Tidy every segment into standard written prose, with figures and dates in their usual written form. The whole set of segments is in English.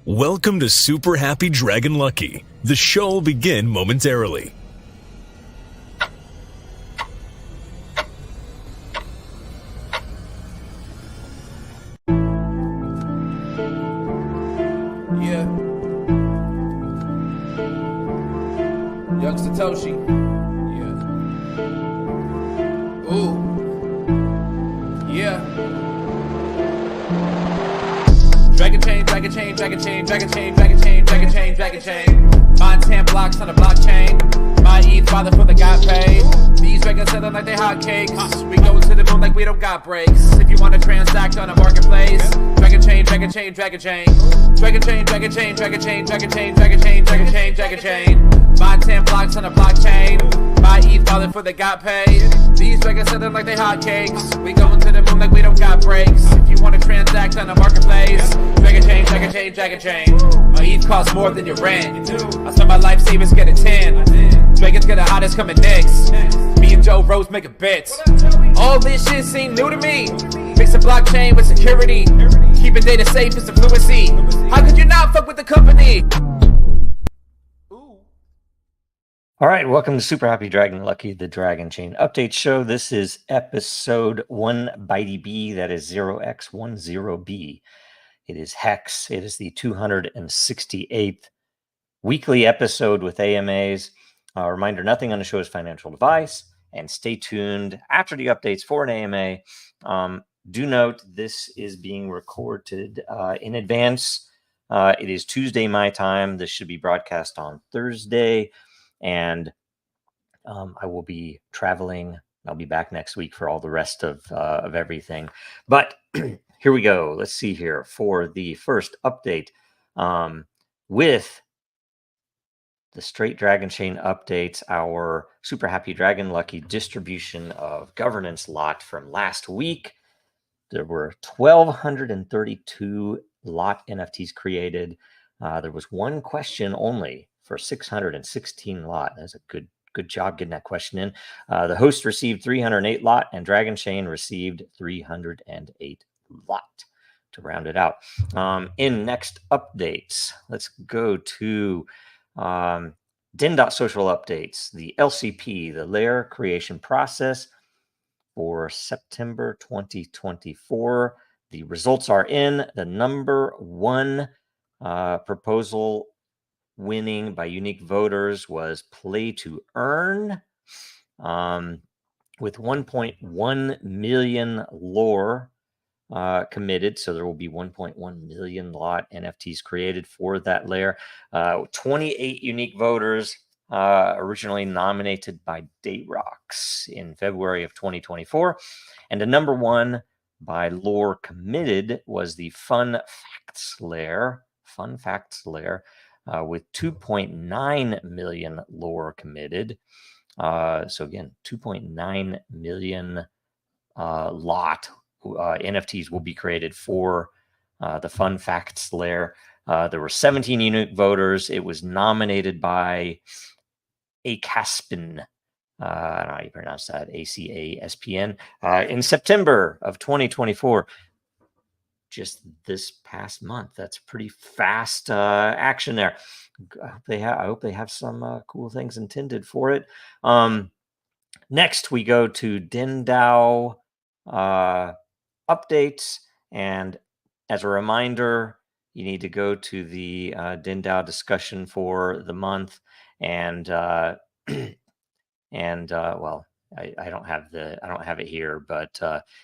Welcome to Super Happy Dragon Lucky. The show will begin momentarily. Yeah. DRAKARIA. Yeah. Ooh. Yeah. Dragonchain, Dragonchain, Dragonchain, Dragonchain, Dragonchain, Dragonchain, Dragonchain. Mine 10 blocks on the blockchain. My ETH father for the got paid. These dragons selling like they hotcakes. We go to the moon like we don't got breaks. If you want to transact on a marketplace, Dragonchain, Dragonchain, Dragonchain. Dragonchain, Dragonchain, Dragonchain, Dragonchain, Dragonchain, Dragonchain, Dragonchain. Mine 10 blocks on the blockchain. My ETH father for the got paid. These dragons selling like they hotcakes. We going to the moon like we don't got breaks. If you want to transact on a marketplace, Dragonchain, Dragonchain, Dragonchain. My ETH costs more than your rent. I spend my life savings get a 10. Dragons get the hottest coming next. Me and Joe Rose make a bet. All this shit seem new to me. Mix a blockchain with security. Keeping data safe is the fluency. How could you not fuck with the company? All right, welcome to Super Happy Dragon Lucky, the Dragonchain Update Show. This is episode 1/10b, that is 0x10b. It is Hex. It is the 268th weekly episode with AMAs. Reminder, nothing on the show is financial advice, and stay tuned after the updates for an AMA. Do note, this is being recorded in advance. It is Tuesday, my time. This should be broadcast on Thursday. And I will be traveling. I'll be back next week for all the rest of everything. But here we go. Let's see here for the first update with the straight Dragonchain updates, our Super Happy Dragon Lucky distribution of governance lot from last week. There were 1,232 lot NFTs created. There was one question only for 616 lot. That's a good job getting that question in. The host received 308 lot, and Dragonchain received 308 lot to round it out. In next updates, let's go to Den.Social updates. The LCP, the layer creation process for September 2024. The results are in. The number one proposal winning by unique voters was Play to Earn, with 1.1 million lore committed. So there will be 1.1 million lot NFTs created for that layer. 28 unique voters originally nominated by DRAKARIA in February of 2024. And the number one by lore committed was the Fun Facts layer. With 2.9 million lore committed. So again, 2.9 million lot NFTs will be created for the Fun Facts layer. There were 17 unique voters. It was nominated by ACASPN. I don't know how you pronounce that, ACASPN, in September of 2024. Just this past month. That's pretty fast action there. I hope they have some cool things intended for it. Next, we go to DAO updates. And as a reminder, you need to go to the DAO discussion for the month. And well, I don't have it here, but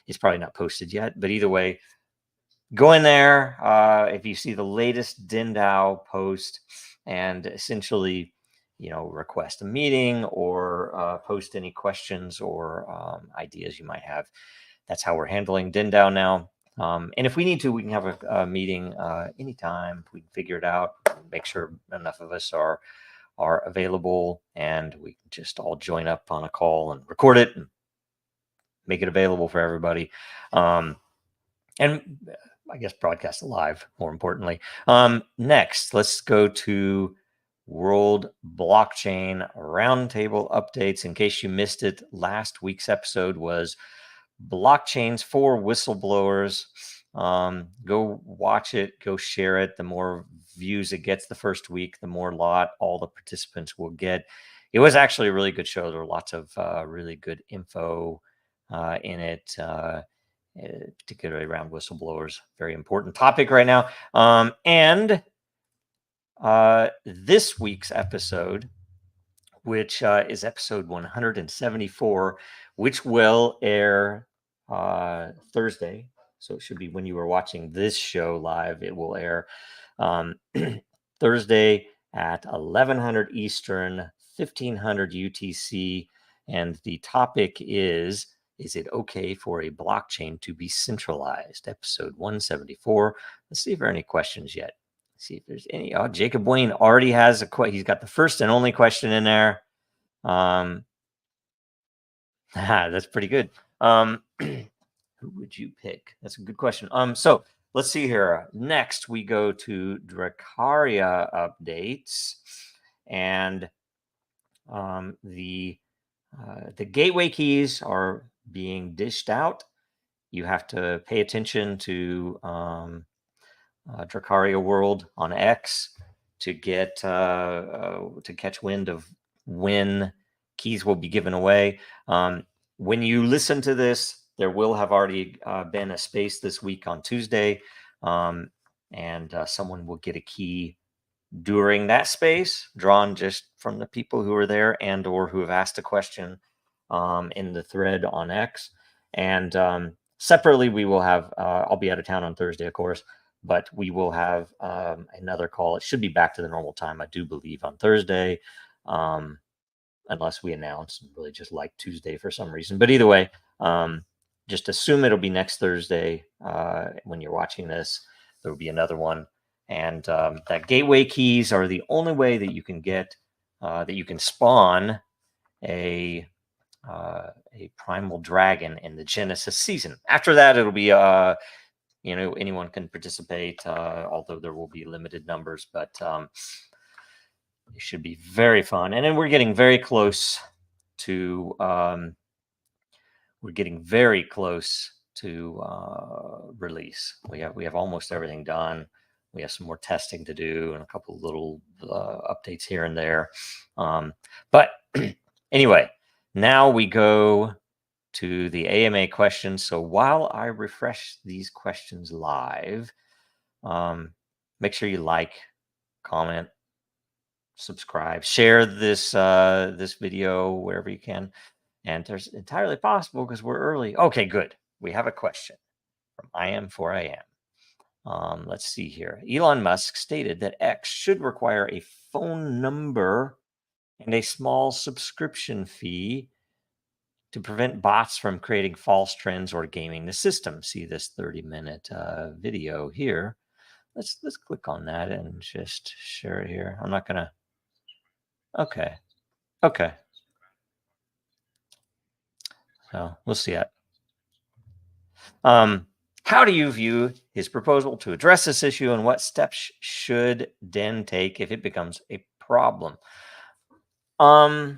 it's probably not posted yet. But either way, go in there if you see the latest DAO post, and essentially, request a meeting or post any questions or ideas you might have. That's how we're handling DAO now. And if we need to, we can have a meeting anytime. We can figure it out, make sure enough of us are available, and we can just all join up on a call and record it and make it available for everybody. And I guess broadcast live, more importantly. Next, let's go to World Blockchain Roundtable updates. In case you missed it, last week's episode was Blockchains for Whistleblowers. Go watch it, go share it. The more views it gets the first week, the more lot all the participants will get. It was actually a really good show. There were lots of really good info in it, particularly around whistleblowers. Very important topic right now. And this week's episode, which is episode 174, which will air Thursday. So it should be when you are watching this show live. It will air Thursday at 1100 Eastern, 1500 UTC. And the topic is it okay for a blockchain to be centralized? Episode 174. Let's see if there are any questions yet. See if there's any. Oh, Jacob Wayne already has a question. He's got the first and only question in there. That's pretty good. Who would you pick? That's a good question. So let's see here. Next, we go to DRAKARIA updates, and the gateway keys are being dished out. You have to pay attention to DRAKARIA World on X to get to catch wind of when keys will be given away. When you listen to this, there will have already been a space this week on Tuesday, and someone will get a key during that space, drawn just from the people who are there and or who have asked a question in the thread on X. And separately, we will have, I'll be out of town on Thursday, of course, but we will have another call. It should be back to the normal time, I do believe, on Thursday, unless we announce and really just like Tuesday for some reason. But either way, just assume it'll be next Thursday. When you're watching this, there will be another one. And that gateway keys are the only way that you can get, that you can spawn a primal dragon in the Genesis season. After that, it'll be, anyone can participate, although there will be limited numbers, but it should be very fun. And then we're getting very close to, release. We have almost everything done. We have some more testing to do and a couple of little updates here and there. But anyway, now we go to the AMA questions. So while I refresh these questions live, make sure you like, comment, subscribe, share this this video wherever you can. And there's entirely possible because we're early. Okay, good. We have a question from I am for I am. Let's see here. Elon Musk stated that X should require a phone number and a small subscription fee to prevent bots from creating false trends or gaming the system. See this 30-minute video here. Let's click on that and just share it here. I'm not gonna. Okay. So we'll see it. How do you view his proposal to address this issue, and what steps should Den take if it becomes a problem? I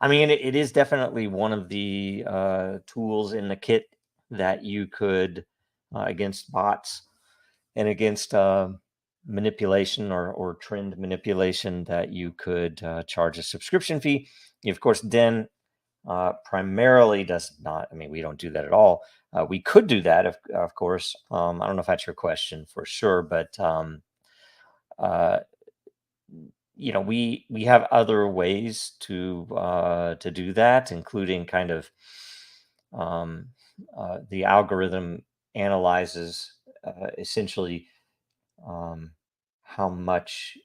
mean, it is definitely one of the tools in the kit that you could, against bots and against manipulation or trend manipulation, that you could charge a subscription fee. Of course, Den primarily does not. I mean, we don't do that at all. We could do that, of course. I don't know if that's your question for sure, but we have other ways to do that, including kind of the algorithm analyzes essentially how much.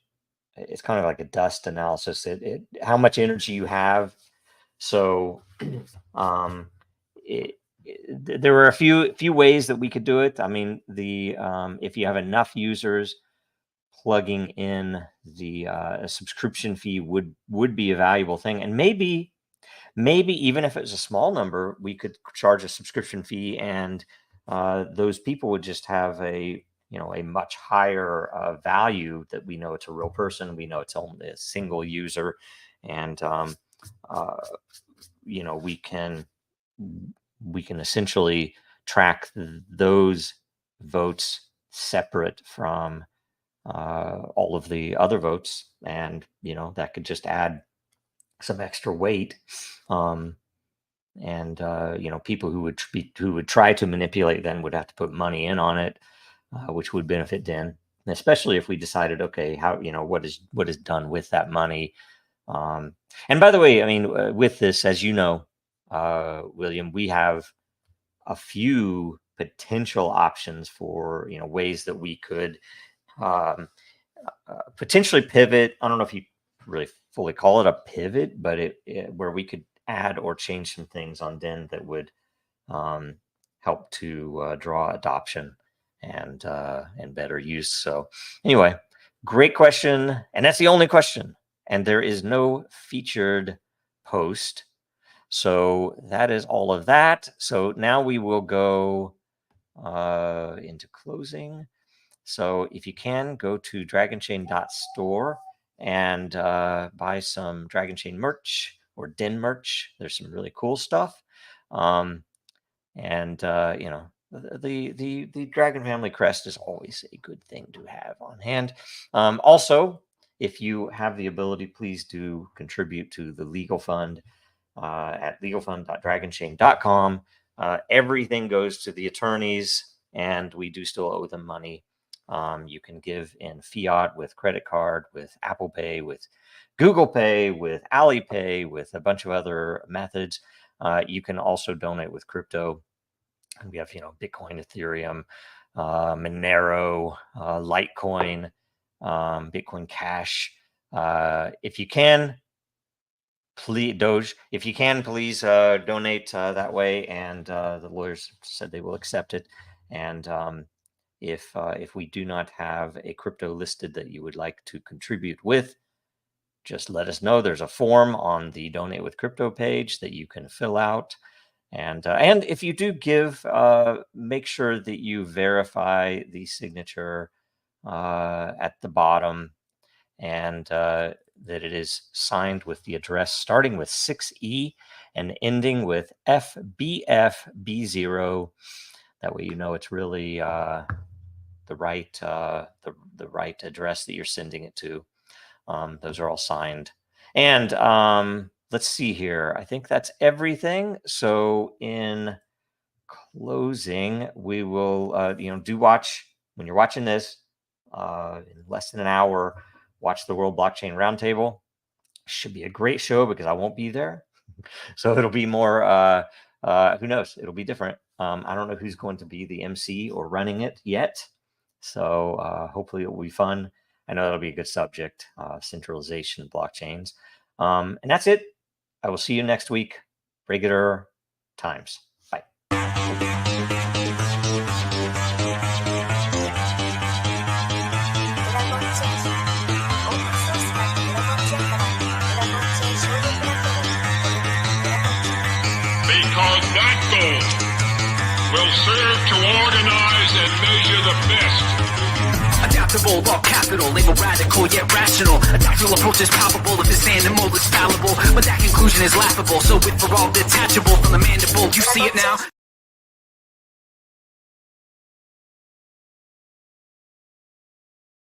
It's kind of like a dust analysis. How much energy you have. So there are a few ways that we could do it. I mean, if you have enough users, plugging in the subscription fee would be a valuable thing. And maybe even if it was a small number, we could charge a subscription fee, and those people would just have a much higher value, that we know it's a real person, we know it's only a single user, and we can essentially track those votes separate from all of the other votes, and that could just add some extra weight. People who would try to manipulate then would have to put money in on it, which would benefit Den, especially if we decided, okay, how what is done with that money. And by the way, I mean, with this, as you know, William, we have a few potential options for ways that we could potentially pivot. I don't know if you really fully call it a pivot, but where we could add or change some things on Den that would help to draw adoption and better use. So anyway, great question, and that's the only question. And there is no featured post. So that is all of that. So now we will go into closing. So if you can, go to Dragonchain.Store and buy some Dragonchain merch or Den merch. There's some really cool stuff. The Dragon Family crest is always a good thing to have on hand. Also, if you have the ability, please do contribute to the legal fund at legalfund.dragonchain.com. Everything goes to the attorneys, and we do still owe them money. You can give in fiat with credit card, with Apple Pay, with Google Pay, with Alipay, with a bunch of other methods. You can also donate with crypto. We have, Bitcoin, Ethereum, Monero, Litecoin, Bitcoin Cash. If you can, please, Doge. If you can, please donate that way. And the lawyers said they will accept it. And if we do not have a crypto listed that you would like to contribute with, just let us know. There's a form on the Donate with Crypto page that you can fill out. And if you do give, make sure that you verify the signature at the bottom, and that it is signed with the address starting with 6E and ending with FBFB0. That way it's really the right address that you're sending it to. Those are all signed. And let's see here. I think that's everything. So in closing, we will, do watch, when you're watching this, in less than an hour, watch the World Blockchain Roundtable. Should be a great show because I won't be there. So it'll be more, who knows? It'll be different. I don't know who's going to be the MC or running it yet. So hopefully it will be fun. I know that'll be a good subject, centralization of blockchains. And that's it. I will see you next week, regular times. Bye. Because that goal will serve to organize and measure the best. Adaptable, all capital, label radical yet rational. A tactical approach is palpable if this animal is fallible, but that conclusion is laughable. So with for all detachable from the mandible, you see it now.